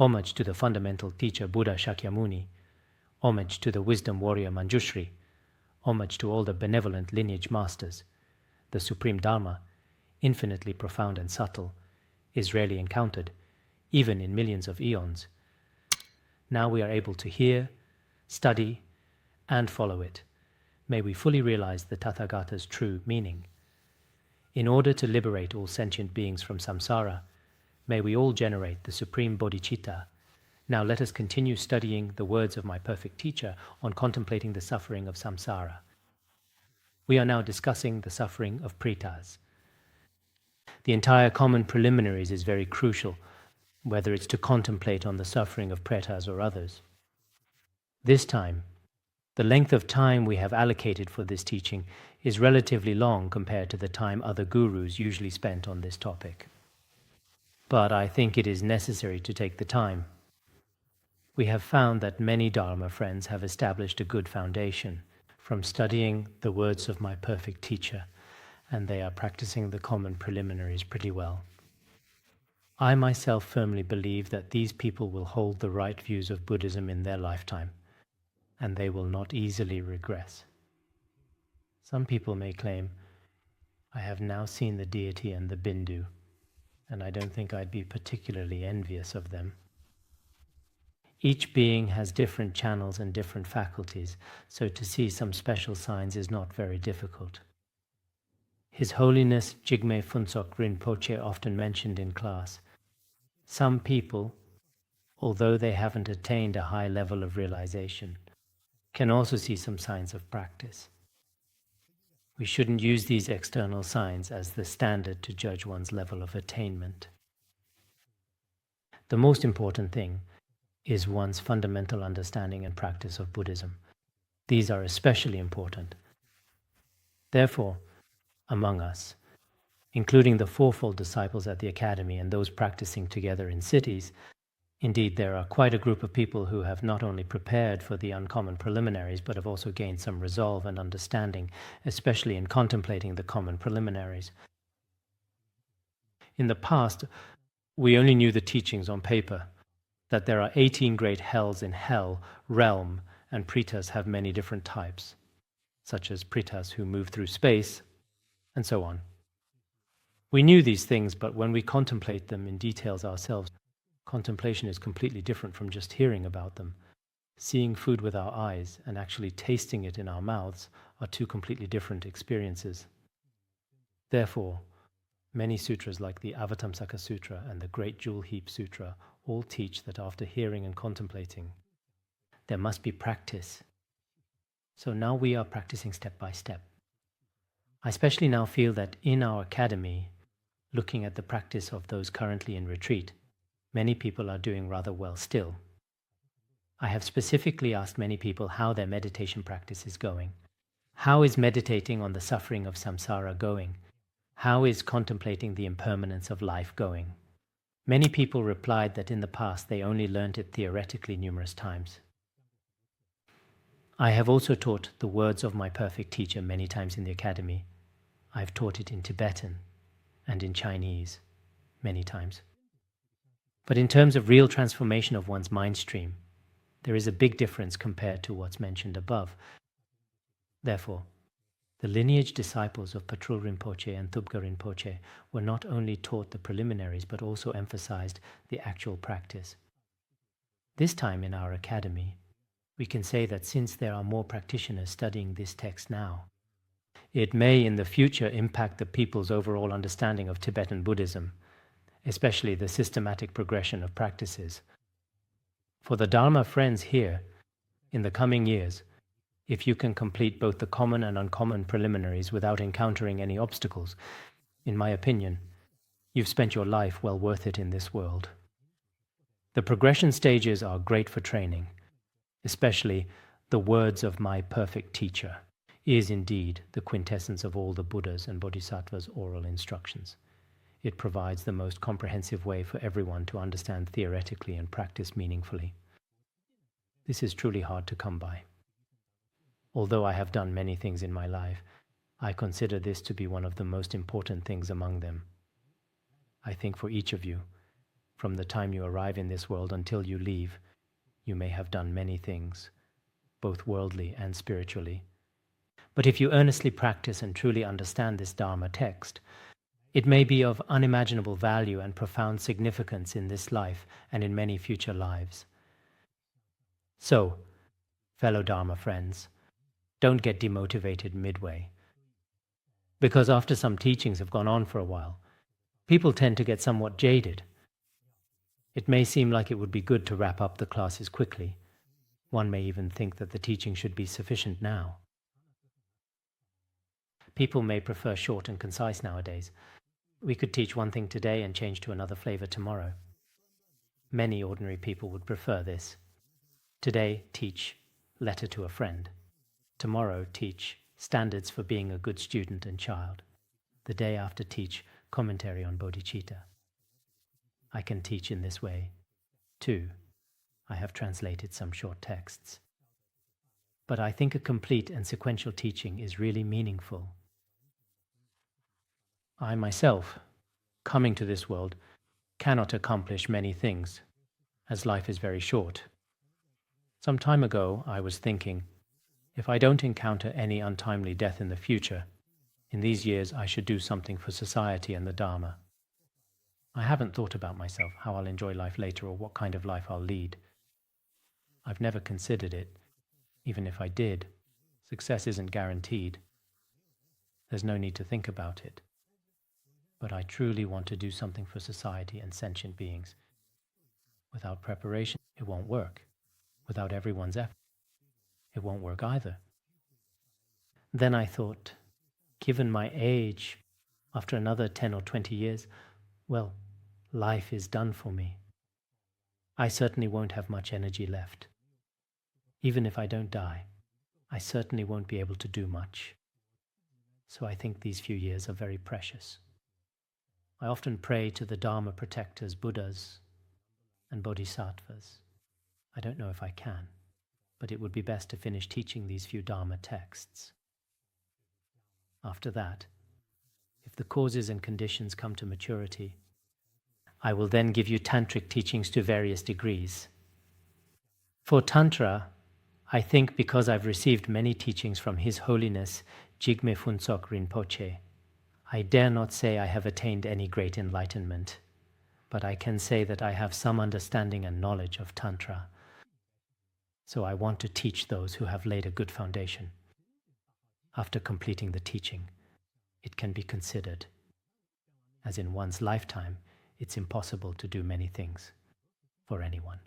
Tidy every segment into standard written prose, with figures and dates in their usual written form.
homage to the fundamental teacher Buddha Shakyamuni, homage to the wisdom warrior Manjushri, homage to all the benevolent lineage masters. The supreme Dharma, infinitely profound and subtle, is rarely encountered, even in millions of eons. Now we are able to hear, study, and follow it. May we fully realize the Tathagata's true meaning. In order to liberate all sentient beings from samsara, may we all generate the supreme bodhicitta. Now let us continue studying the words of my perfect teacher on contemplating the suffering of samsara. We are now discussing the suffering of pretas. The entire common preliminaries is very crucial, whether it's to contemplate on the suffering of pretas or others. This time, the length of time we have allocated for this teaching is relatively long compared to the time other gurus usually spent on this topic. But I think it is necessary to take the time. We have found that many Dharma friends have established a good foundation from studying the words of my perfect teacher, and they are practicing the common preliminaries pretty well. I myself firmly believe that these people will hold the right views of Buddhism in their lifetime, and they will not easily regress. Some people may claim, I have now seen the deity and the Bindu, and I don't think I'd be particularly envious of them. Each being has different channels and different faculties, so to see some special signs is not very difficult. His Holiness Jigme Phuntsok Rinpoche often mentioned in class, some people, although they haven't attained a high level of realization, can also see some signs of practice. We shouldn't use these external signs as the standard to judge one's level of attainment. The most important thing is one's fundamental understanding and practice of Buddhism. These are especially important. Therefore, among us, including the fourfold disciples at the Academy and those practicing together in cities, indeed there are quite a group of people who have not only prepared for the uncommon preliminaries, but have also gained some resolve and understanding, especially in contemplating the common preliminaries. In the past, we only knew the teachings on paper, that there are 18 great hells in hell, realm, and pretas have many different types, such as pretas who move through space, and so on. We knew these things, but when we contemplate them in details ourselves, contemplation is completely different from just hearing about them. Seeing food with our eyes and actually tasting it in our mouths are two completely different experiences. Therefore, many sutras like the Avatamsaka Sutra and the Great Jewel Heap Sutra all teach that after hearing and contemplating, there must be practice. So now we are practicing step by step. I especially now feel that in our academy, looking at the practice of those currently in retreat, many people are doing rather well still. I have specifically asked many people how their meditation practice is going. How is meditating on the suffering of samsara going? How is contemplating the impermanence of life going? Many people replied that in the past they only learnt it theoretically numerous times. I have also taught the words of my perfect teacher many times in the academy. I've taught it in Tibetan and in Chinese many times. But in terms of real transformation of one's mind stream, there is a big difference compared to what's mentioned above. Therefore, the lineage disciples of Patrul Rinpoche and Thubga Rinpoche were not only taught the preliminaries, but also emphasized the actual practice. This time in our academy, we can say that since there are more practitioners studying this text now, it may in the future impact the people's overall understanding of Tibetan Buddhism, especially the systematic progression of practices. For the Dharma friends here, in the coming years, if you can complete both the common and uncommon preliminaries without encountering any obstacles, in my opinion, you've spent your life well worth it in this world. The progression stages are great for training, especially the words of my perfect teacher is indeed the quintessence of all the Buddhas and Bodhisattvas' oral instructions. It provides the most comprehensive way for everyone to understand theoretically and practice meaningfully. This is truly hard to come by. Although I have done many things in my life, I consider this to be one of the most important things among them. I think for each of you, From the time you arrive in this world until you leave, you may have done many things, both worldly and spiritually. But if you earnestly practice and truly understand this Dharma text, it may be of unimaginable value and profound significance in this life and in many future lives. So, fellow Dharma friends, don't get demotivated midway. Because after some teachings have gone on for a while, people tend to get somewhat jaded. It may seem like it would be good to wrap up the classes quickly. One may even think that the teaching should be sufficient now. People may prefer short and concise nowadays. We could teach one thing today and change to another flavor tomorrow. Many ordinary people would prefer this. Today, teach Letter to a Friend. Tomorrow, teach Standards for Being a Good Student and Child. The day after, teach Commentary on Bodhicitta. I can teach in this way, too. I have translated some short texts. But I think a complete and sequential teaching is really meaningful. I myself, coming to this world, cannot accomplish many things, as life is very short. Some time ago, I was thinking, if I don't encounter any untimely death in the future, in these years I should do something for society and the Dharma. I haven't thought about myself, how I'll enjoy life later or what kind of life I'll lead. I've never considered it. Even if I did, success isn't guaranteed. There's no need to think about it. But I truly want to do something for society and sentient beings. Without preparation, it won't work. Without everyone's effort, it won't work either. Then I thought, given my age, after another 10 or 20 years, well, life is done for me. I certainly won't have much energy left. Even if I don't die, I certainly won't be able to do much. So I think these few years are very precious. I often pray to the Dharma protectors, Buddhas and Bodhisattvas. I don't know if I can, but it would be best to finish teaching these few Dharma texts. After that, if the causes and conditions come to maturity, I will then give you tantric teachings to various degrees. For Tantra, I think because I've received many teachings from His Holiness Jigme Phuntsok Rinpoche, I dare not say I have attained any great enlightenment, but I can say that I have some understanding and knowledge of Tantra. So I want to teach those who have laid a good foundation. After completing the teaching, it can be considered, as in one's lifetime, it's impossible to do many things for anyone.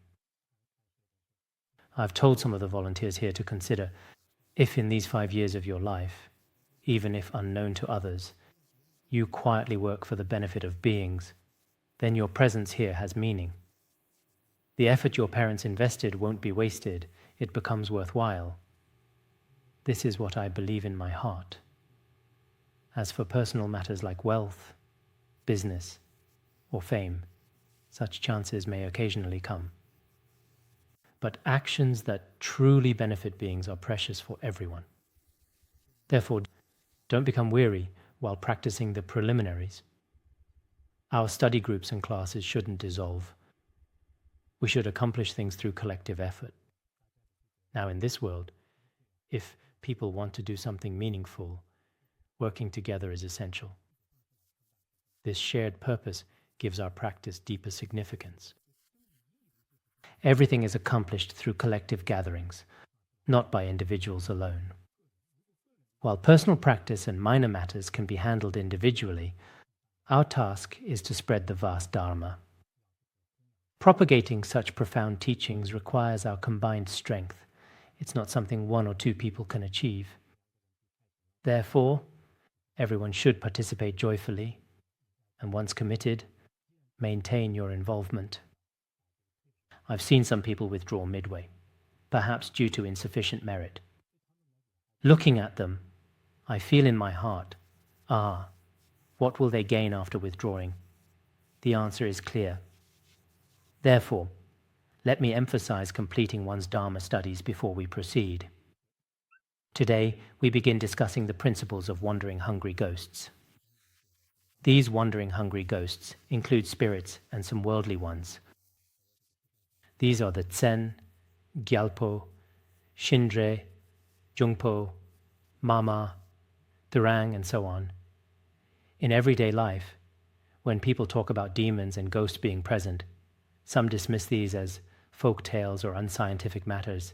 I've told some of the volunteers here to consider if in these 5 years of your life, even if unknown to others, you quietly work for the benefit of beings, then your presence here has meaning. The effort your parents invested won't be wasted, it becomes worthwhile. This is what I believe in my heart. As for personal matters like wealth, business, or fame, such chances may occasionally come. But actions that truly benefit beings are precious for everyone. Therefore, don't become weary while practicing the preliminaries. Our study groups and classes shouldn't dissolve. We should accomplish things through collective effort. Now in this world, if people want to do something meaningful, working together is essential. This shared purpose gives our practice deeper significance. Everything is accomplished through collective gatherings, not by individuals alone. While personal practice and minor matters can be handled individually, our task is to spread the vast Dharma. Propagating such profound teachings requires our combined strength. It's not something 1 or 2 people can achieve. Therefore, everyone should participate joyfully, and once committed, maintain your involvement. I've seen some people withdraw midway, perhaps due to insufficient merit. Looking at them, I feel in my heart, what will they gain after withdrawing? The answer is clear. Therefore, let me emphasize completing one's Dharma studies before we proceed. Today, we begin discussing the principles of wandering hungry ghosts. These wandering hungry ghosts include spirits and some worldly ones. These are the Tsen, Gyalpo, Shindre, Jungpo, Mama, Thurang, and so on. In everyday life, when people talk about demons and ghosts being present, some dismiss these as folk tales or unscientific matters.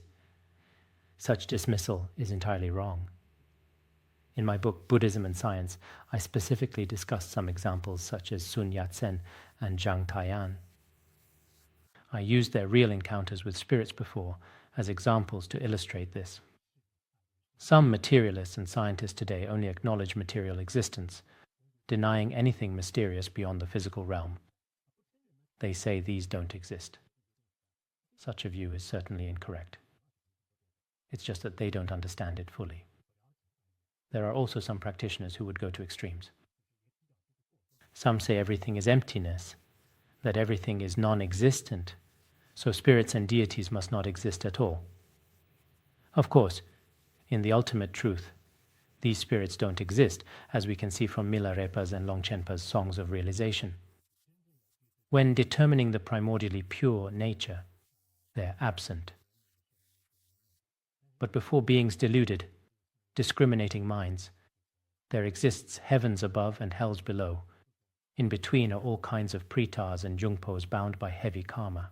Such dismissal is entirely wrong. In my book, Buddhism and Science, I specifically discussed some examples such as Sun Yat-sen and Zhang Taiyan. I used their real encounters with spirits before as examples to illustrate this. Some materialists and scientists today only acknowledge material existence, denying anything mysterious beyond the physical realm. They say these don't exist. Such a view is certainly incorrect. It's just that they don't understand it fully. There are also some practitioners who would go to extremes. Some say everything is emptiness, that everything is non-existent, so spirits and deities must not exist at all. Of course, in the ultimate truth, these spirits don't exist, as we can see from Milarepa's and Longchenpa's songs of realization. When determining the primordially pure nature, they're absent. But before beings deluded, discriminating minds, there exists heavens above and hells below. In between are all kinds of pretas and jungpos bound by heavy karma.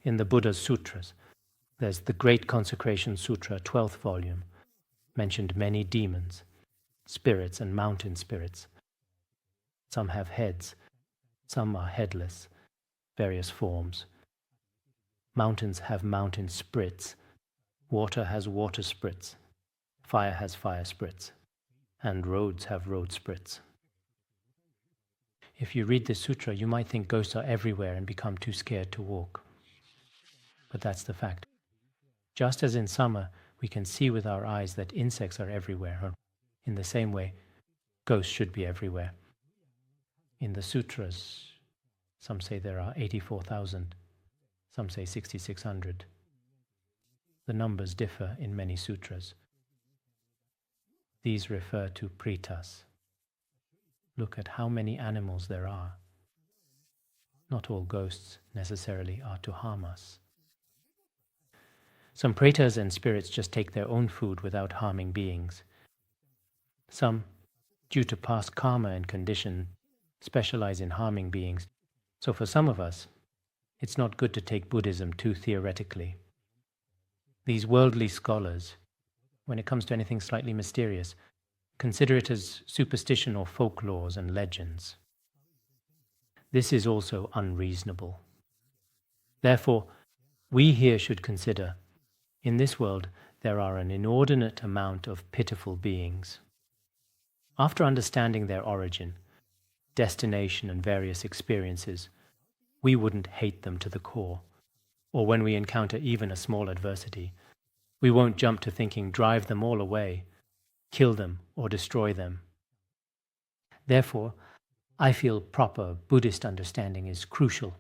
In the Buddha's sutras, there's the Great Consecration Sutra, 12th volume, mentioned many demons, spirits and mountain spirits. Some have heads, some are headless, various forms. Mountains have mountain sprits, water has water sprits, fire has fire sprits, and roads have road sprits. If you read this sutra, you might think ghosts are everywhere and become too scared to walk. But that's the fact. Just as in summer, we can see with our eyes that insects are everywhere, in the same way, ghosts should be everywhere. In the sutras, some say there are 84,000, some say 6,600. The numbers differ in many sutras. These refer to pretas. Look at how many animals there are. Not all ghosts necessarily are to harm us. Some pretas and spirits just take their own food without harming beings. Some, due to past karma and condition, specialize in harming beings. So for some of us, it's not good to take Buddhism too theoretically. These worldly scholars, when it comes to anything slightly mysterious, consider it as superstition or folklores and legends. This is also unreasonable. Therefore, we here should consider, in this world there are an inordinate amount of pitiful beings. After understanding their origin, destination and various experiences, we wouldn't hate them to the core, or when we encounter even a small adversity, we won't jump to thinking drive them all away, kill them or destroy them. Therefore, I feel proper Buddhist understanding is crucial.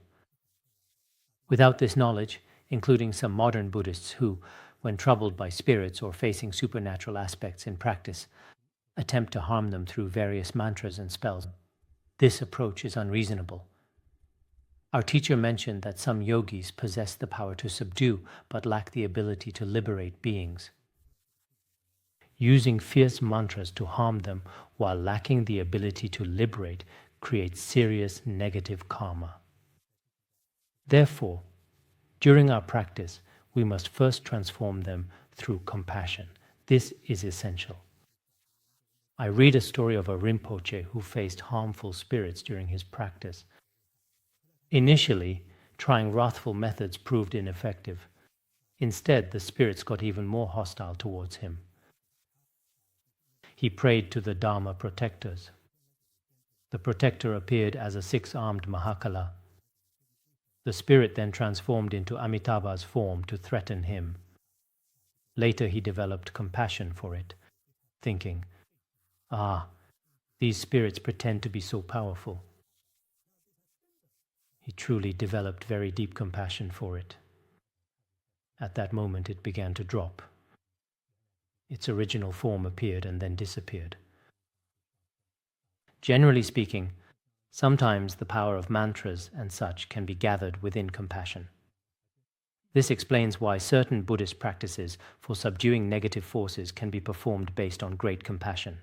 Without this knowledge, including some modern Buddhists who, when troubled by spirits or facing supernatural aspects in practice, attempt to harm them through various mantras and spells, this approach is unreasonable. Our teacher mentioned that some yogis possess the power to subdue but lack the ability to liberate beings. Using fierce mantras to harm them while lacking the ability to liberate creates serious negative karma. Therefore, during our practice, we must first transform them through compassion. This is essential. I read a story of a Rinpoche who faced harmful spirits during his practice. Initially, trying wrathful methods proved ineffective. Instead, the spirits got even more hostile towards him. He prayed to the Dharma protectors. The protector appeared as a six-armed Mahakala. The spirit then transformed into Amitabha's form to threaten him. Later he developed compassion for it, thinking, these spirits pretend to be so powerful. He truly developed very deep compassion for it. At that moment it began to drop. Its original form appeared and then disappeared. Generally speaking, sometimes the power of mantras and such can be gathered within compassion. This explains why certain Buddhist practices for subduing negative forces can be performed based on great compassion.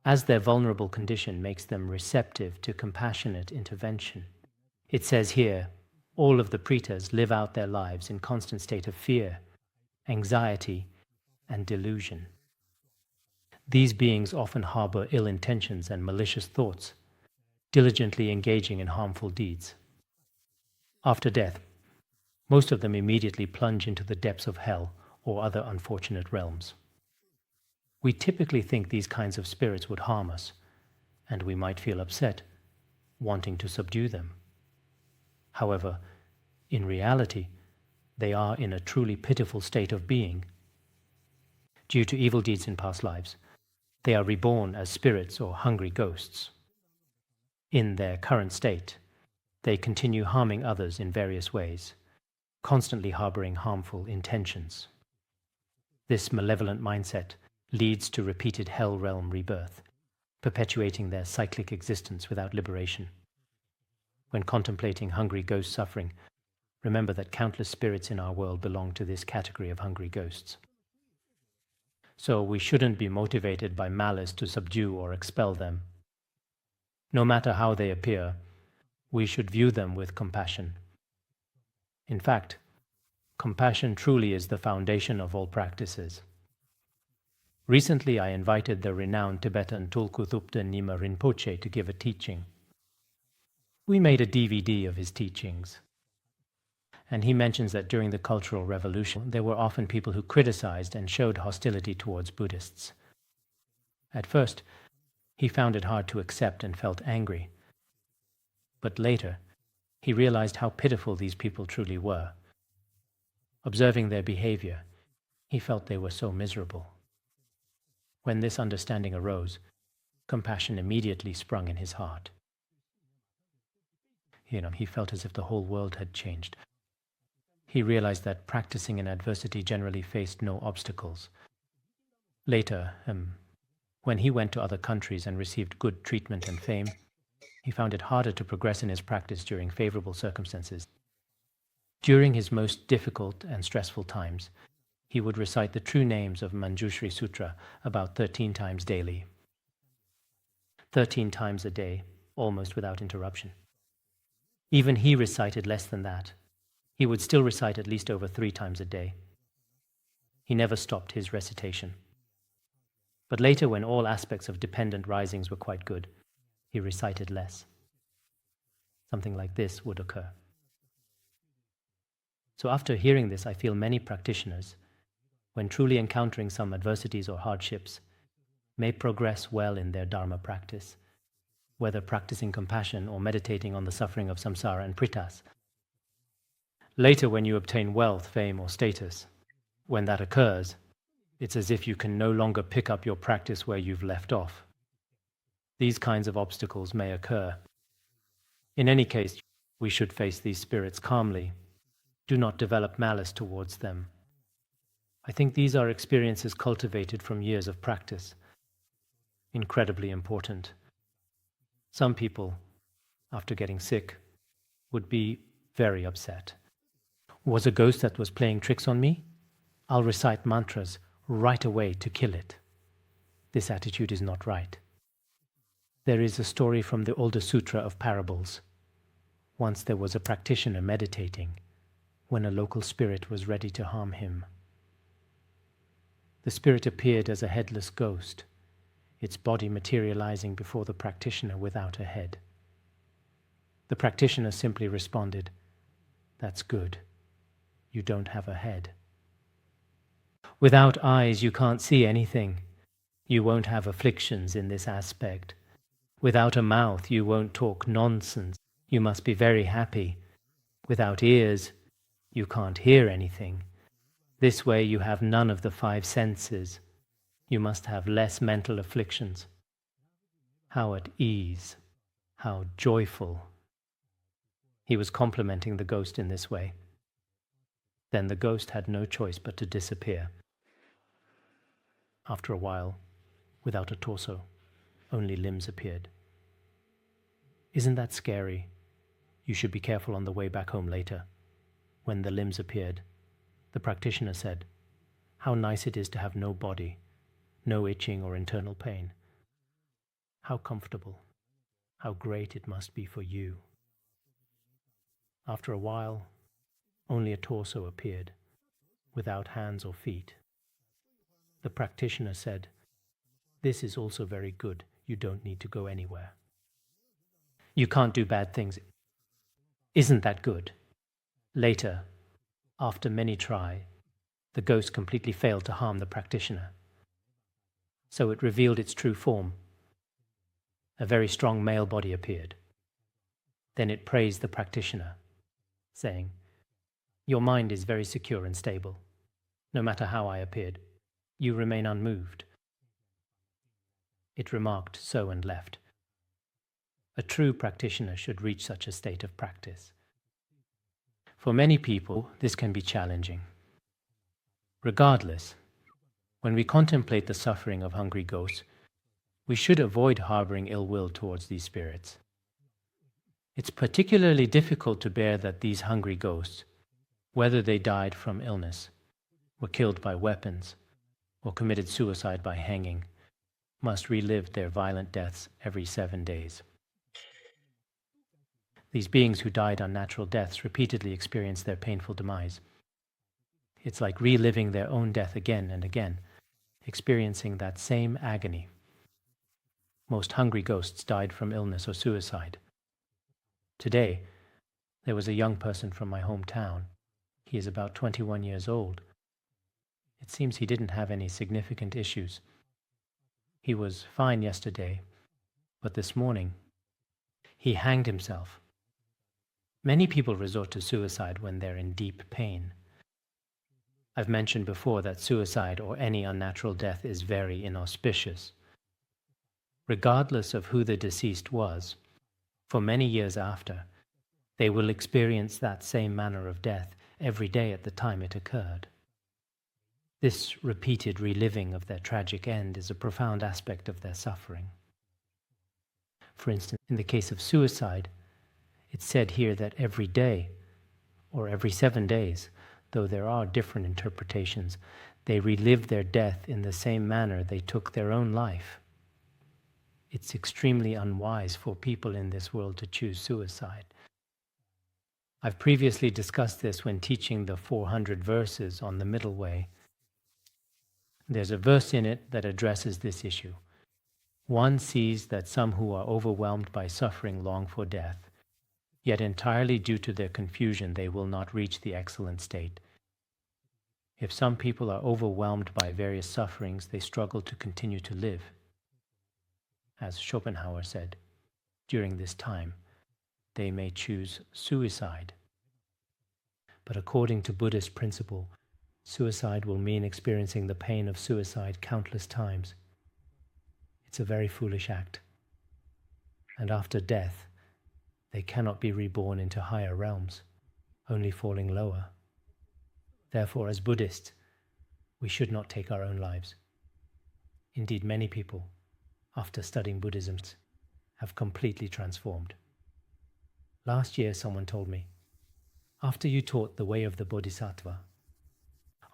As their vulnerable condition makes them receptive to compassionate intervention. It says here, all of the pretas live out their lives in constant state of fear, anxiety, and delusion. These beings often harbor ill intentions and malicious thoughts, diligently engaging in harmful deeds. After death, most of them immediately plunge into the depths of hell or other unfortunate realms. We typically think these kinds of spirits would harm us, and we might feel upset, wanting to subdue them. However, in reality, they are in a truly pitiful state of being. Due to evil deeds in past lives, they are reborn as spirits or hungry ghosts. In their current state, they continue harming others in various ways, constantly harboring harmful intentions. This malevolent mindset leads to repeated hell realm rebirth, perpetuating their cyclic existence without liberation. When contemplating hungry ghost suffering, remember that countless spirits in our world belong to this category of hungry ghosts. So we shouldn't be motivated by malice to subdue or expel them. No matter how they appear, we should view them with compassion. In fact, compassion truly is the foundation of all practices. Recently, I invited the renowned Tibetan Tulku Thupten Nyima Rinpoche to give a teaching. We made a DVD of his teachings. And he mentions that during the Cultural Revolution, there were often people who criticized and showed hostility towards Buddhists. At first, he found it hard to accept and felt angry. But later, he realized how pitiful these people truly were. Observing their behavior, he felt they were so miserable. When this understanding arose, compassion immediately sprung in his heart. He felt as if the whole world had changed. He realized that practicing in adversity generally faced no obstacles. Later, when he went to other countries and received good treatment and fame, he found it harder to progress in his practice during favorable circumstances. During his most difficult and stressful times, he would recite the true names of Manjushri Sutra about 13 times daily. 13 times a day, almost without interruption. Even he recited less than that. He would still recite at least over 3 times a day. He never stopped his recitation. But later, when all aspects of dependent risings were quite good, he recited less. Something like this would occur. So after hearing this, I feel many practitioners, when truly encountering some adversities or hardships, may progress well in their Dharma practice, whether practicing compassion or meditating on the suffering of samsara and pretas. Later, when you obtain wealth, fame, or status, when that occurs, it's as if you can no longer pick up your practice where you've left off. These kinds of obstacles may occur. In any case, we should face these spirits calmly. Do not develop malice towards them. I think these are experiences cultivated from years of practice. Incredibly important. Some people, after getting sick, would be very upset. Was a ghost that was playing tricks on me? I'll recite mantras right away to kill it. This attitude is not right. There is a story from the older sutra of parables. Once there was a practitioner meditating when a local spirit was ready to harm him. The spirit appeared as a headless ghost, its body materializing before the practitioner without a head. The practitioner simply responded, "That's good. You don't have a head." Without eyes, you can't see anything. You won't have afflictions in this aspect. Without a mouth, you won't talk nonsense. You must be very happy. Without ears, you can't hear anything. This way you have none of the 5 senses. You must have less mental afflictions. How at ease, how joyful. He was complimenting the ghost in this way. Then the ghost had no choice but to disappear. After a while, without a torso, only limbs appeared. Isn't that scary? You should be careful on the way back home later. When the limbs appeared, the practitioner said, "How nice it is to have no body, no itching or internal pain. How comfortable, how great it must be for you." After a while, only a torso appeared, without hands or feet. The practitioner said, "This is also very good. You don't need to go anywhere. You can't do bad things. Isn't that good?" Later, after many try, the ghost completely failed to harm the practitioner. So it revealed its true form. A very strong male body appeared. Then it praised the practitioner, saying, "Your mind is very secure and stable. No matter how I appeared, you remain unmoved." It remarked so and left. A true practitioner should reach such a state of practice. For many people, this can be challenging. Regardless, when we contemplate the suffering of hungry ghosts, we should avoid harboring ill will towards these spirits. It's particularly difficult to bear that these hungry ghosts, whether they died from illness, were killed by weapons, or committed suicide by hanging, must relive their violent deaths every 7 days. These beings who died unnatural deaths repeatedly experience their painful demise. It's like reliving their own death again and again, experiencing that same agony. Most hungry ghosts died from illness or suicide. Today, there was a young person from my hometown. He is about 21 years old. It seems he didn't have any significant issues. He was fine yesterday, but this morning, he hanged himself. Many people resort to suicide when they're in deep pain. I've mentioned before that suicide or any unnatural death is very inauspicious. Regardless of who the deceased was, for many years after, they will experience that same manner of death every day at the time it occurred. This repeated reliving of their tragic end is a profound aspect of their suffering. For instance, in the case of suicide, it's said here that every day, or every 7 days, though there are different interpretations, they relive their death in the same manner they took their own life. It's extremely unwise for people in this world to choose suicide. I've previously discussed this when teaching the 400 verses on the middle way. There's a verse in it that addresses this issue. One sees that some who are overwhelmed by suffering long for death, yet entirely due to their confusion they will not reach the excellent state. If some people are overwhelmed by various sufferings, they struggle to continue to live. As Schopenhauer said, during this time, they may choose suicide. But according to Buddhist principle, suicide will mean experiencing the pain of suicide countless times. It's a very foolish act. And after death, they cannot be reborn into higher realms, only falling lower. Therefore, as Buddhists, we should not take our own lives. Indeed, many people, after studying Buddhism, have completely transformed. Last year, someone told me, after you taught the way of the Bodhisattva,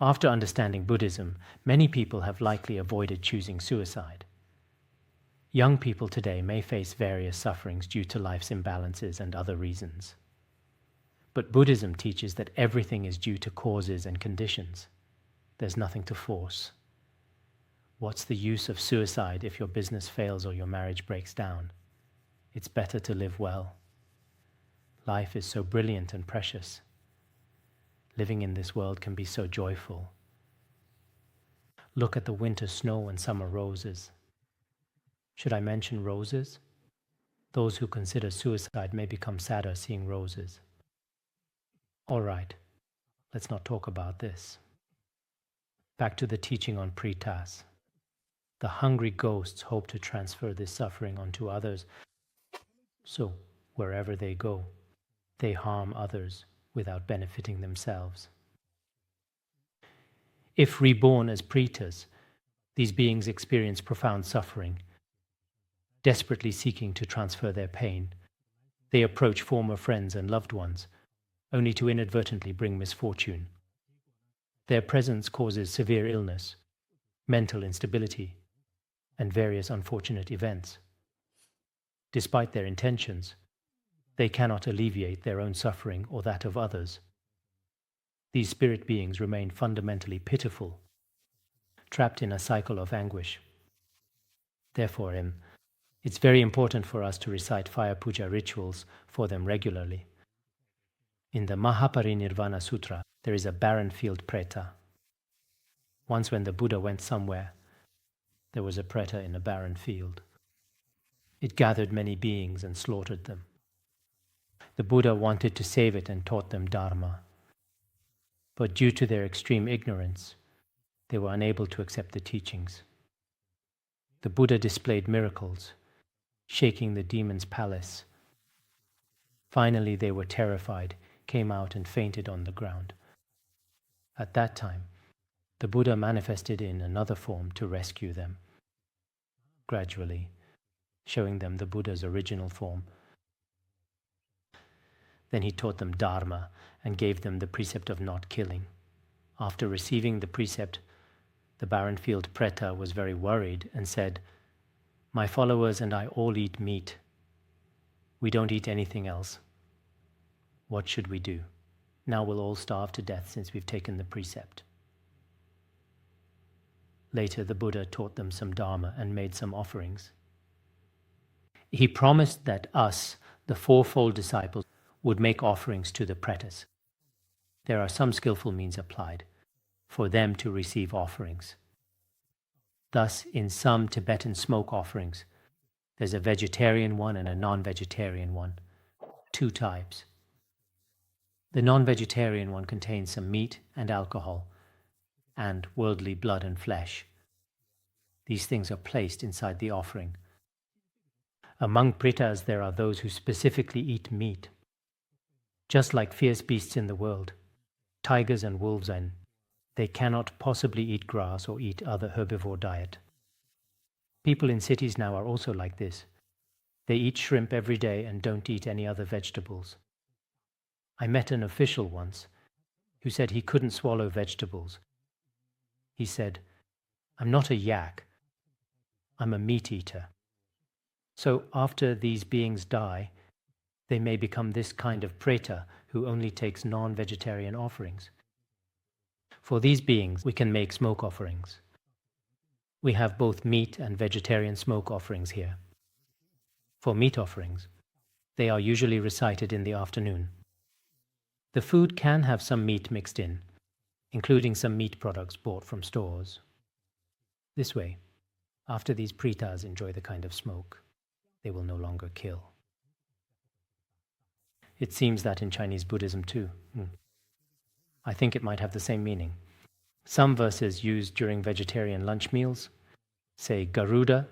after understanding Buddhism, many people have likely avoided choosing suicide. Young people today may face various sufferings due to life's imbalances and other reasons. But Buddhism teaches that everything is due to causes and conditions. There's nothing to force. What's the use of suicide if your business fails or your marriage breaks down? It's better to live well. Life is so brilliant and precious. Living in this world can be so joyful. Look at the winter snow and summer roses. Should I mention roses? Those who consider suicide may become sadder seeing roses. All right, let's not talk about this. Back to the teaching on pretas. The hungry ghosts hope to transfer this suffering onto others, so wherever they go, they harm others without benefiting themselves. If reborn as pretas, these beings experience profound suffering. Desperately seeking to transfer their pain, they approach former friends and loved ones, only to inadvertently bring misfortune. Their presence causes severe illness, mental instability, and various unfortunate events. Despite their intentions, they cannot alleviate their own suffering or that of others. These spirit beings remain fundamentally pitiful, trapped in a cycle of anguish. Therefore, it's very important for us to recite fire puja rituals for them regularly. In the Mahaparinirvana Sutra, there is a barren field preta. Once when the Buddha went somewhere, there was a preta in a barren field. It gathered many beings and slaughtered them. The Buddha wanted to save it and taught them Dharma. But due to their extreme ignorance, they were unable to accept the teachings. The Buddha displayed miracles, shaking the demon's palace. Finally, they were terrified, came out and fainted on the ground. At that time, the Buddha manifested in another form to rescue them. Gradually, showing them the Buddha's original form. Then he taught them Dharma and gave them the precept of not killing. After receiving the precept, the barren field preta was very worried and said, "My followers and I all eat meat. We don't eat anything else. What should we do? Now we'll all starve to death since we've taken the precept." Later, the Buddha taught them some Dharma and made some offerings. He promised that us, the fourfold disciples, would make offerings to the pretas. There are some skillful means applied for them to receive offerings. Thus, in some Tibetan smoke offerings, there's a vegetarian one and a non-vegetarian one, 2 types. The non-vegetarian one contains some meat and alcohol, and worldly blood and flesh. These things are placed inside the offering. Among pretas, there are those who specifically eat meat. Just like fierce beasts in the world, tigers and wolves, and they cannot possibly eat grass or eat other herbivore diet. People in cities now are also like this. They eat shrimp every day and don't eat any other vegetables. I met an official once who said he couldn't swallow vegetables. He said, "I'm not a yak, I'm a meat eater." So after these beings die, they may become this kind of preta who only takes non-vegetarian offerings. For these beings, we can make smoke offerings. We have both meat and vegetarian smoke offerings here. For meat offerings, they are usually recited in the afternoon. The food can have some meat mixed in, including some meat products bought from stores. This way, after these pretas enjoy the kind of smoke, they will no longer kill. It seems that in Chinese Buddhism too. I think it might have the same meaning. Some verses used during vegetarian lunch meals say Garuda,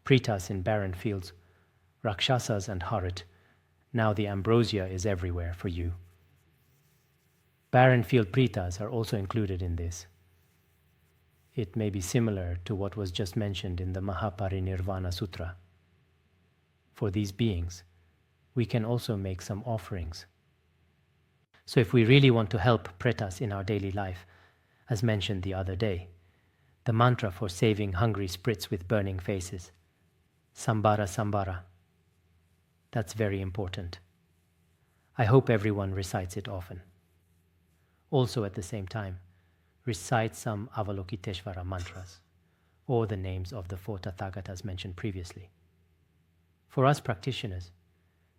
pretas in barren fields, Rakshasas and Harit, now the ambrosia is everywhere for you. Barren field pretas are also included in this. It may be similar to what was just mentioned in the Mahaparinirvana Sutra. For these beings, we can also make some offerings. So if we really want to help pretas in our daily life, as mentioned the other day, the mantra for saving hungry sprits with burning faces, Sambara Sambara, that's very important. I hope everyone recites it often. Also at the same time, recite some Avalokiteshvara mantras, or the names of the 4 Tathagatas mentioned previously. For us practitioners,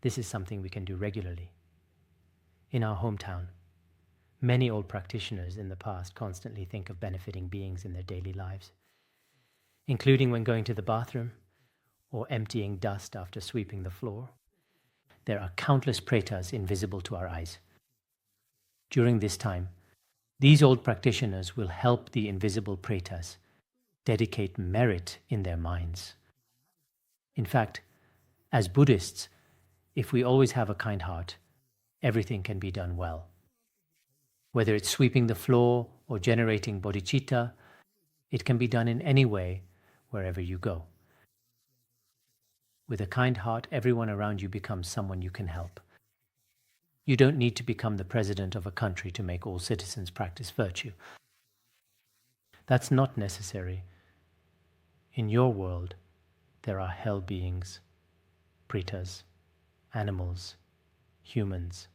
this is something we can do regularly. In our hometown, many old practitioners in the past constantly think of benefiting beings in their daily lives, including when going to the bathroom or emptying dust after sweeping the floor. There are countless pretas invisible to our eyes. During this time, these old practitioners will help the invisible pretas dedicate merit in their minds. In fact, as Buddhists, if we always have a kind heart, everything can be done well. Whether it's sweeping the floor or generating bodhicitta, it can be done in any way, wherever you go. With a kind heart, everyone around you becomes someone you can help. You don't need to become the president of a country to make all citizens practice virtue. That's not necessary. In your world, there are hell beings, pretas, animals, humans.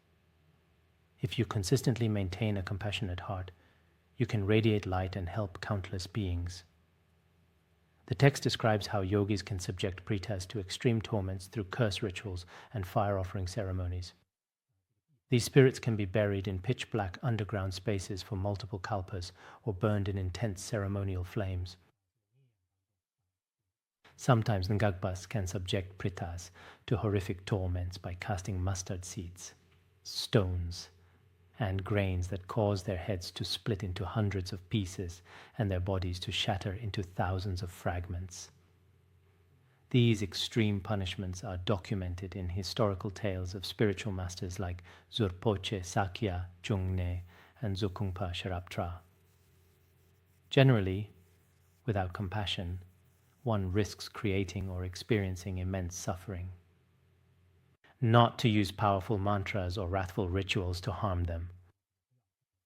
If you consistently maintain a compassionate heart, you can radiate light and help countless beings. The text describes how yogis can subject pretas to extreme torments through curse rituals and fire offering ceremonies. These spirits can be buried in pitch-black underground spaces for multiple kalpas or burned in intense ceremonial flames. Sometimes Ngagpas can subject pretas to horrific torments by casting mustard seeds, stones, and grains that cause their heads to split into hundreds of pieces and their bodies to shatter into thousands of fragments. These extreme punishments are documented in historical tales of spiritual masters like Zurpoche Sakya Jungne and Zukungpa Sharaptra. Generally, without compassion, one risks creating or experiencing immense suffering. Not to use powerful mantras or wrathful rituals to harm them.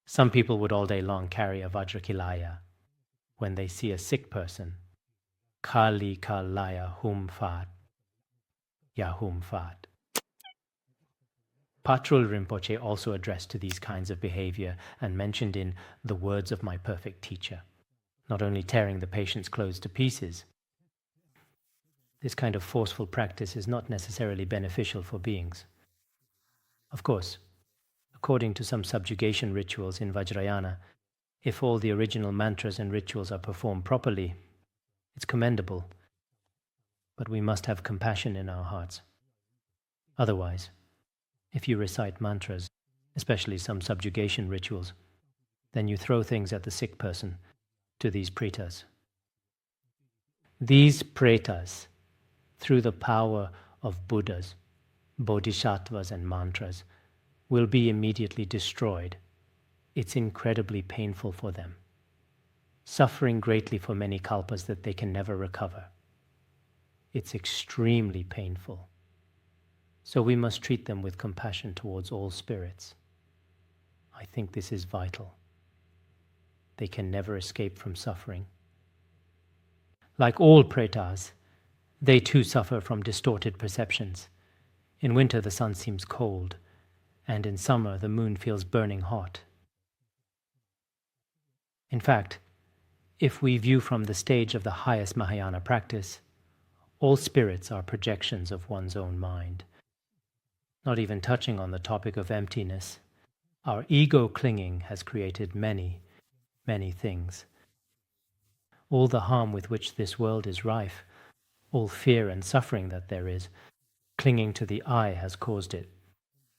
Some people would all day long carry a Vajrakilaya. When they see a sick person, Kali Kalaya Hum Fat, Ya Hum Fat. Patrul Rinpoche also addressed to these kinds of behavior and mentioned in The Words of My Perfect Teacher, not only tearing the patient's clothes to pieces. This kind of forceful practice is not necessarily beneficial for beings. Of course, according to some subjugation rituals in Vajrayana, if all the original mantras and rituals are performed properly, it's commendable. But we must have compassion in our hearts. Otherwise, if you recite mantras, especially some subjugation rituals, then you throw things at the sick person, to these pretas. These pretas, through the power of Buddhas, bodhisattvas and mantras, will be immediately destroyed. It's incredibly painful for them, suffering greatly for many kalpas that they can never recover. It's extremely painful. So we must treat them with compassion towards all spirits. I think this is vital. They can never escape from suffering. Like all pretas, they too suffer from distorted perceptions. In winter the sun seems cold, and in summer the moon feels burning hot. In fact, if we view from the stage of the highest Mahayana practice, all spirits are projections of one's own mind. Not even touching on the topic of emptiness, our ego clinging has created many, many things. All the harm with which this world is rife, all fear and suffering that there is, clinging to the I has caused it.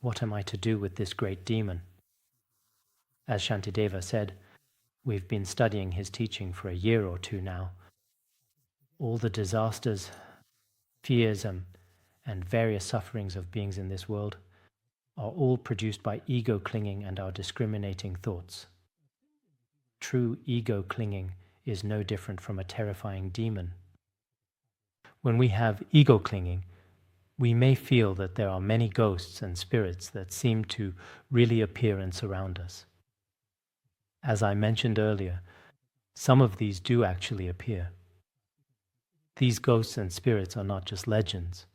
What am I to do with this great demon? As Shantideva said, we've been studying his teaching for a year or two now. All the disasters, fears, and various sufferings of beings in this world are all produced by ego clinging and our discriminating thoughts. True ego clinging is no different from a terrifying demon. When we have ego clinging, we may feel that there are many ghosts and spirits that seem to really appear and surround us. As I mentioned earlier, some of these do actually appear. These ghosts and spirits are not just legends.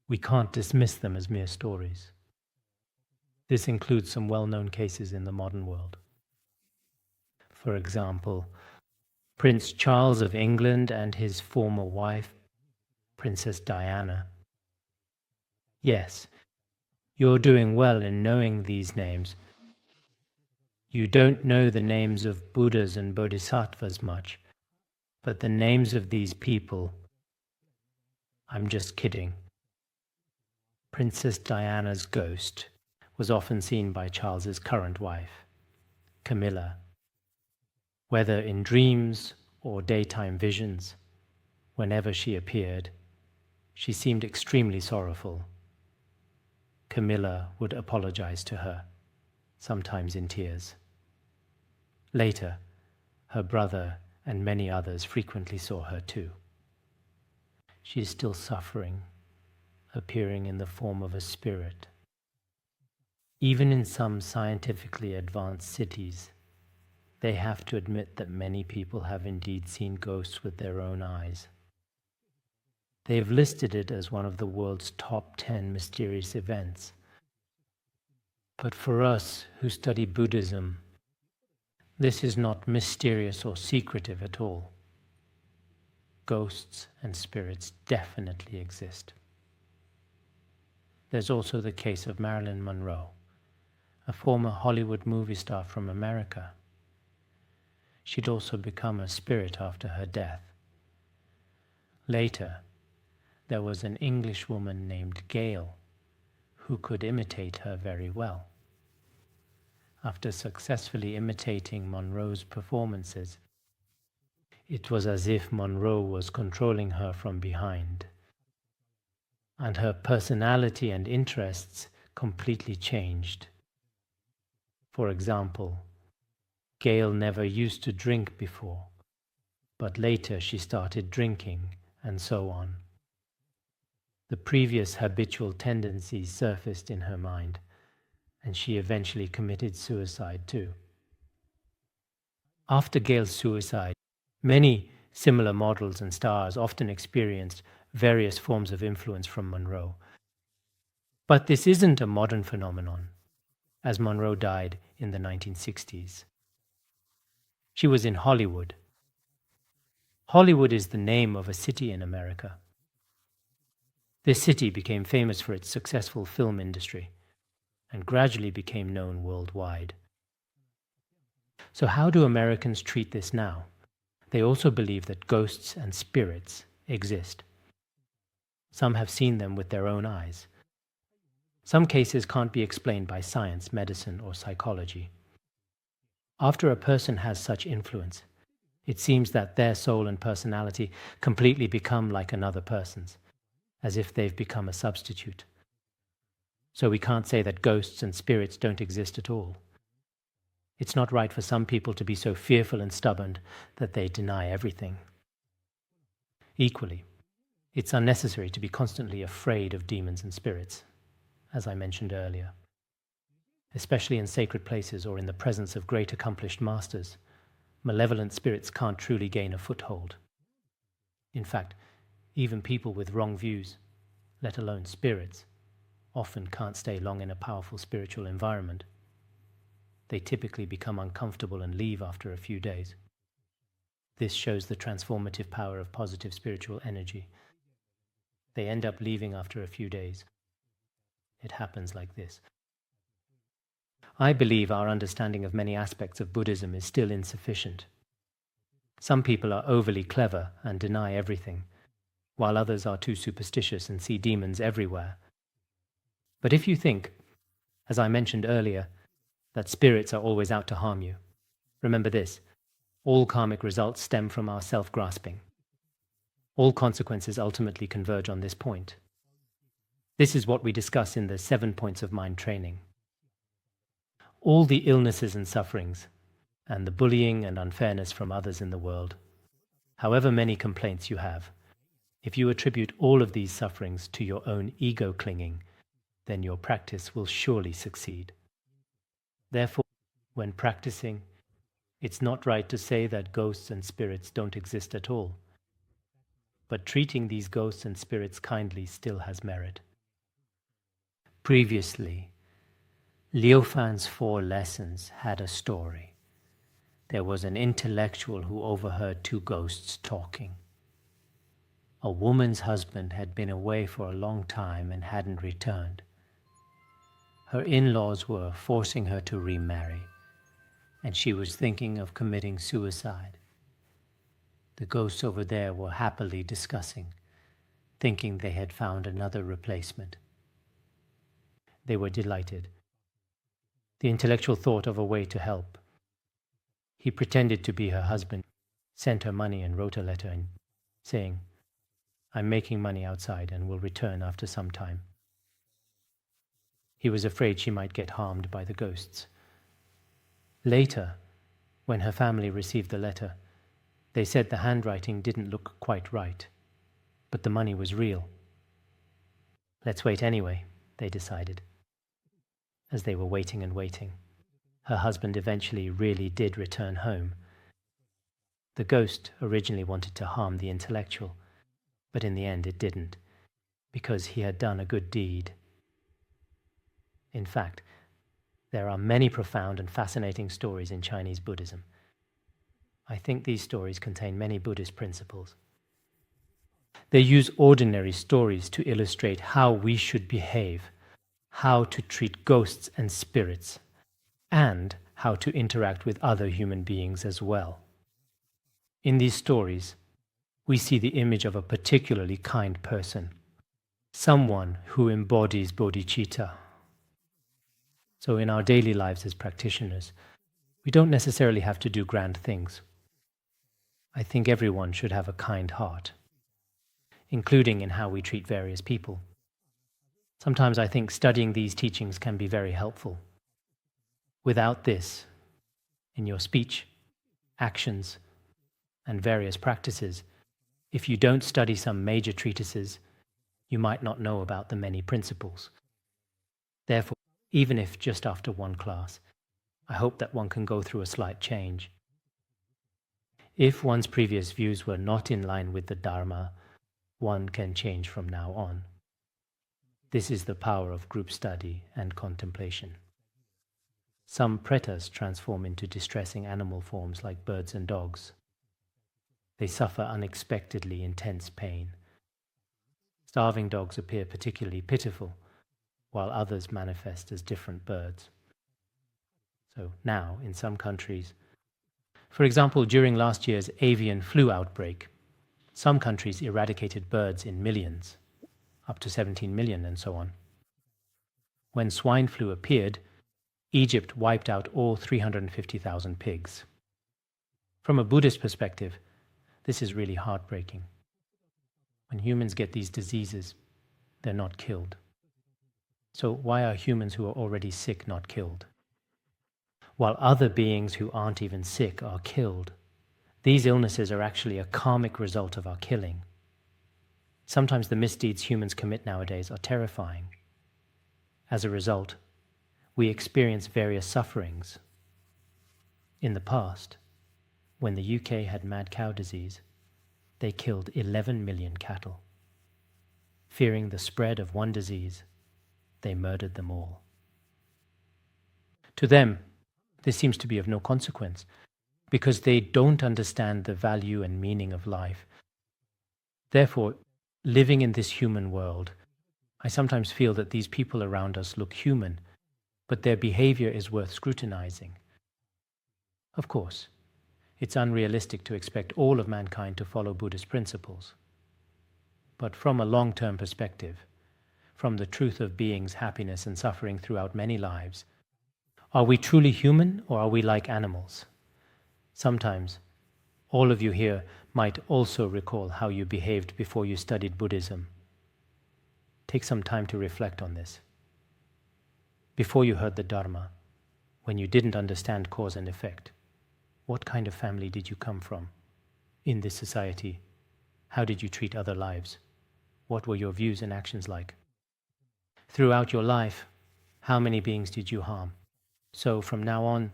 We can't dismiss them as mere stories. This includes some well-known cases in the modern world. For example, Prince Charles of England and his former wife, Princess Diana. Yes, you're doing well in knowing these names. You don't know the names of Buddhas and Bodhisattvas much, but the names of these people, I'm just kidding. Princess Diana's ghost was often seen by Charles's current wife, Camilla. Whether in dreams or daytime visions, whenever she appeared, she seemed extremely sorrowful. Camilla would apologize to her, sometimes in tears. Later, her brother and many others frequently saw her too. She is still suffering appearing in the form of a spirit. Even in some scientifically advanced cities, they have to admit that many people have indeed seen ghosts with their own eyes. They have listed it as one of the world's top 10 mysterious events. But for us who study Buddhism, this is not mysterious or secretive at all. Ghosts and spirits definitely exist. There's also the case of Marilyn Monroe, a former Hollywood movie star from America. She'd also become a spirit after her death. Later, there was an English woman named Gail who could imitate her very well. After successfully imitating Monroe's performances, it was as if Monroe was controlling her from behind, and her personality and interests completely changed. For example, Gail never used to drink before, but later she started drinking, and so on. The previous habitual tendencies surfaced in her mind, and she eventually committed suicide too. After Gail's suicide, many similar models and stars often experienced various forms of influence from Monroe. But this isn't a modern phenomenon, as Monroe died in the 1960s. She was in Hollywood. Hollywood is the name of a city in America. This city became famous for its successful film industry and gradually became known worldwide. So how do Americans treat this now? They also believe that ghosts and spirits exist. Some have seen them with their own eyes. Some cases can't be explained by science, medicine, or psychology. After a person has such influence, it seems that their soul and personality completely become like another person's, as if they've become a substitute. So we can't say that ghosts and spirits don't exist at all. It's not right for some people to be so fearful and stubborn that they deny everything. Equally, it's unnecessary to be constantly afraid of demons and spirits, as I mentioned earlier. Especially in sacred places or in the presence of great accomplished masters, malevolent spirits can't truly gain a foothold. In fact, even people with wrong views, let alone spirits, often can't stay long in a powerful spiritual environment. They typically become uncomfortable and leave after a few days. This shows the transformative power of positive spiritual energy. They end up leaving after a few days. It happens like this. I believe our understanding of many aspects of Buddhism is still insufficient. Some people are overly clever and deny everything, while others are too superstitious and see demons everywhere. But if you think, as I mentioned earlier, that spirits are always out to harm you, remember this: all karmic results stem from our self-grasping. All consequences ultimately converge on this point. This is what we discuss in the 7 points of mind training. All the illnesses and sufferings, and the bullying and unfairness from others in the world, however many complaints you have, if you attribute all of these sufferings to your own ego clinging, then your practice will surely succeed. Therefore, when practicing, it's not right to say that ghosts and spirits don't exist at all. But treating these ghosts and spirits kindly still has merit. Previously, Liu Fan's 4 lessons had a story. There was an intellectual who overheard 2 ghosts talking. A woman's husband had been away for a long time and hadn't returned. Her in-laws were forcing her to remarry, and she was thinking of committing suicide. The ghosts over there were happily discussing, thinking they had found another replacement. They were delighted. The intellectual thought of a way to help. He pretended to be her husband, sent her money and wrote a letter saying, "I'm making money outside and will return after some time." He was afraid she might get harmed by the ghosts. Later, when her family received the letter, they said the handwriting didn't look quite right, but the money was real. Let's wait anyway, they decided. As they were waiting and waiting, her husband eventually really did return home. The ghost originally wanted to harm the intellectual, but in the end it didn't, because he had done a good deed. In fact, there are many profound and fascinating stories in Chinese Buddhism. I think these stories contain many Buddhist principles. They use ordinary stories to illustrate how we should behave, how to treat ghosts and spirits, and how to interact with other human beings as well. In these stories, we see the image of a particularly kind person, someone who embodies bodhicitta. So in our daily lives as practitioners, we don't necessarily have to do grand things. I think everyone should have a kind heart, including in how we treat various people. Sometimes I think studying these teachings can be very helpful. Without this, in your speech, actions, and various practices, if you don't study some major treatises, you might not know about the many principles. Therefore, even if just after one class, I hope that one can go through a slight change. If one's previous views were not in line with the Dharma, one can change from now on. This is the power of group study and contemplation. Some pretas transform into distressing animal forms like birds and dogs. They suffer unexpectedly intense pain. Starving dogs appear particularly pitiful, while others manifest as different birds. So now, in some countries, for example, during last year's avian flu outbreak, some countries eradicated birds in millions, up to 17 million and so on. When swine flu appeared, Egypt wiped out all 350,000 pigs. From a Buddhist perspective, this is really heartbreaking. When humans get these diseases, they're not killed. So why are humans who are already sick not killed? While other beings who aren't even sick are killed, these illnesses are actually a karmic result of our killing. Sometimes the misdeeds humans commit nowadays are terrifying. As a result, we experience various sufferings. In the past, when the UK had mad cow disease, they killed 11 million cattle. Fearing the spread of one disease, they murdered them all. To them, this seems to be of no consequence, because they don't understand the value and meaning of life. Therefore, living in this human world, I sometimes feel that these people around us look human, but their behavior is worth scrutinizing. Of course, it's unrealistic to expect all of mankind to follow Buddhist principles. But from a long-term perspective, from the truth of being's happiness and suffering throughout many lives, are we truly human or are we like animals? Sometimes, all of you here might also recall how you behaved before you studied Buddhism. Take some time to reflect on this. Before you heard the Dharma, when you didn't understand cause and effect, what kind of family did you come from? In this society, how did you treat other lives? What were your views and actions like? Throughout your life, how many beings did you harm? So from now on,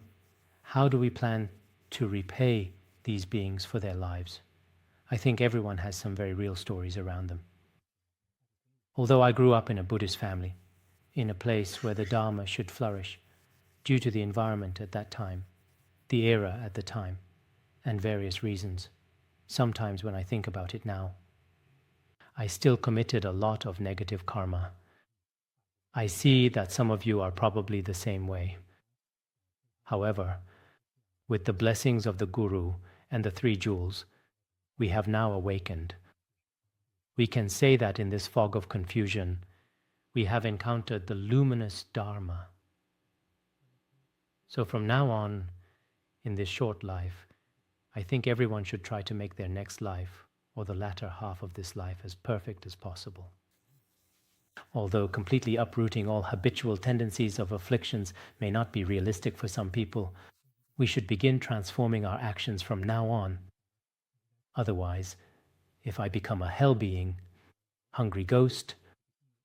how do we plan to repay these beings for their lives? I think everyone has some very real stories around them. Although I grew up in a Buddhist family, in a place where the Dharma should flourish, due to the environment at that time, the era at the time, and various reasons, sometimes when I think about it now, I still committed a lot of negative karma. I see that some of you are probably the same way. However, with the blessings of the Guru and the three jewels, we have now awakened. We can say that in this fog of confusion, we have encountered the luminous Dharma. So from now on, in this short life, I think everyone should try to make their next life, or the latter half of this life, as perfect as possible. Although completely uprooting all habitual tendencies of afflictions may not be realistic for some people, we should begin transforming our actions from now on. Otherwise, if I become a hell being, hungry ghost,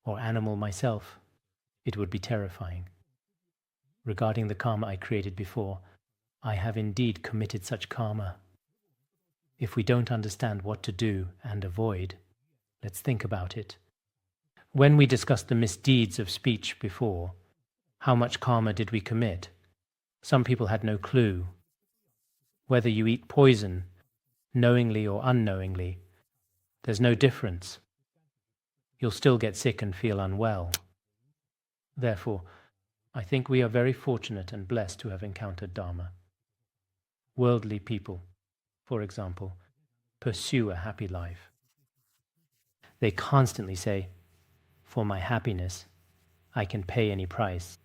or animal myself, it would be terrifying. Regarding the karma I created before, I have indeed committed such karma. If we don't understand what to do and avoid, let's think about it. When we discussed the misdeeds of speech before, how much karma did we commit? Some people had no clue. Whether you eat poison, knowingly or unknowingly, there's no difference. You'll still get sick and feel unwell. Therefore, I think we are very fortunate and blessed to have encountered Dharma. Worldly people, for example, pursue a happy life. They constantly say, "For my happiness, I can pay any price.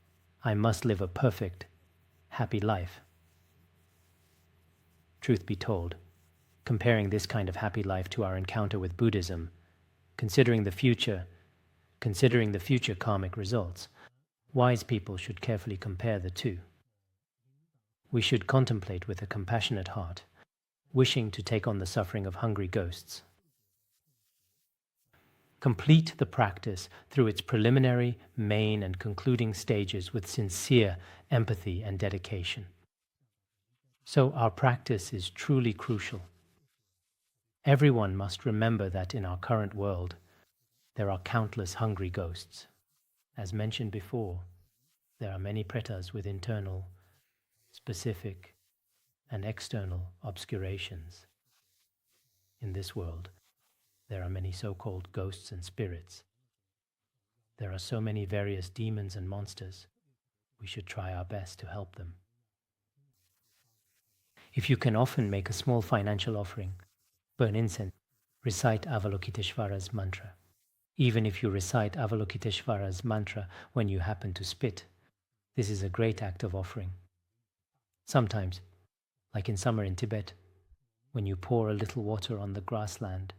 I must live a perfect, happy life." Truth be told, comparing this kind of happy life to our encounter with Buddhism, considering the future karmic results, wise people should carefully compare the two. We should contemplate with a compassionate heart, wishing to take on the suffering of hungry ghosts. Complete the practice through its preliminary, main, and concluding stages with sincere empathy and dedication. So our practice is truly crucial. Everyone must remember that in our current world, there are countless hungry ghosts. As mentioned before, there are many pretas with internal, specific, and external obscurations. In this world, there are many so-called ghosts and spirits. There are so many various demons and monsters. We should try our best to help them. If you can often make a small financial offering, burn incense, recite Avalokiteshvara's mantra. Even if you recite Avalokiteshvara's mantra when you happen to spit, this is a great act of offering. Sometimes, like in summer in Tibet, when you pour a little water on the grassland,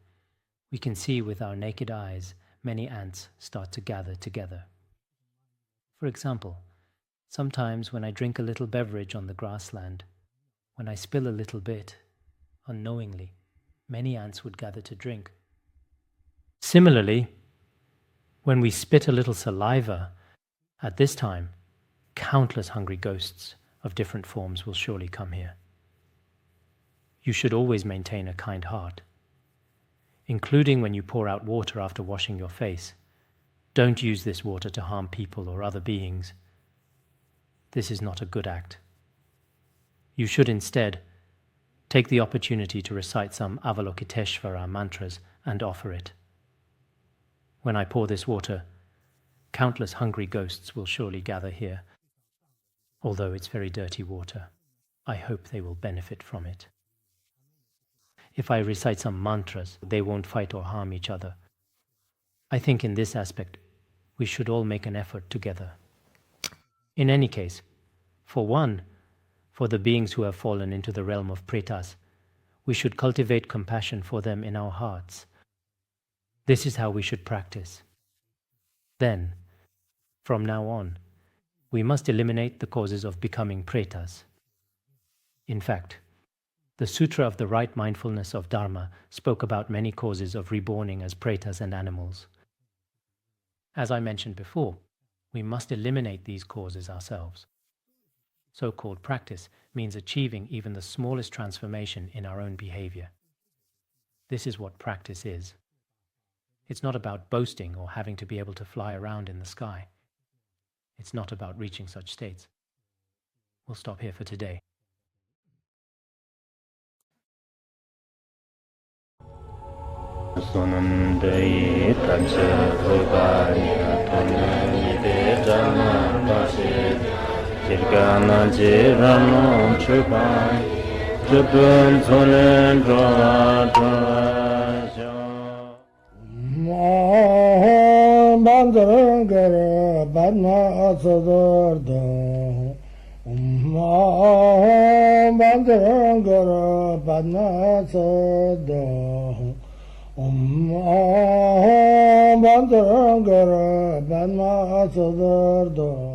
we can see with our naked eyes many ants start to gather together. For example, sometimes when I drink a little beverage on the grassland, when I spill a little bit, unknowingly, many ants would gather to drink. Similarly, when we spit a little saliva, at this time, countless hungry ghosts of different forms will surely come here. You should always maintain a kind heart, including when you pour out water after washing your face. Don't use this water to harm people or other beings. This is not a good act. You should instead take the opportunity to recite some Avalokiteshvara mantras and offer it. When I pour this water, countless hungry ghosts will surely gather here. Although it's very dirty water, I hope they will benefit from it. If I recite some mantras, they won't fight or harm each other. I think in this aspect, we should all make an effort together. In any case, for the beings who have fallen into the realm of pretas, we should cultivate compassion for them in our hearts. This is how we should practice. Then, from now on, we must eliminate the causes of becoming pretas. In fact, the Sutra of the Right Mindfulness of Dharma spoke about many causes of reborning as pretas and animals. As I mentioned before, we must eliminate these causes ourselves. So-called practice means achieving even the smallest transformation in our own behavior. This is what practice is. It's not about boasting or having to be able to fly around in the sky. It's not about reaching such states. We'll stop here for today. Bandara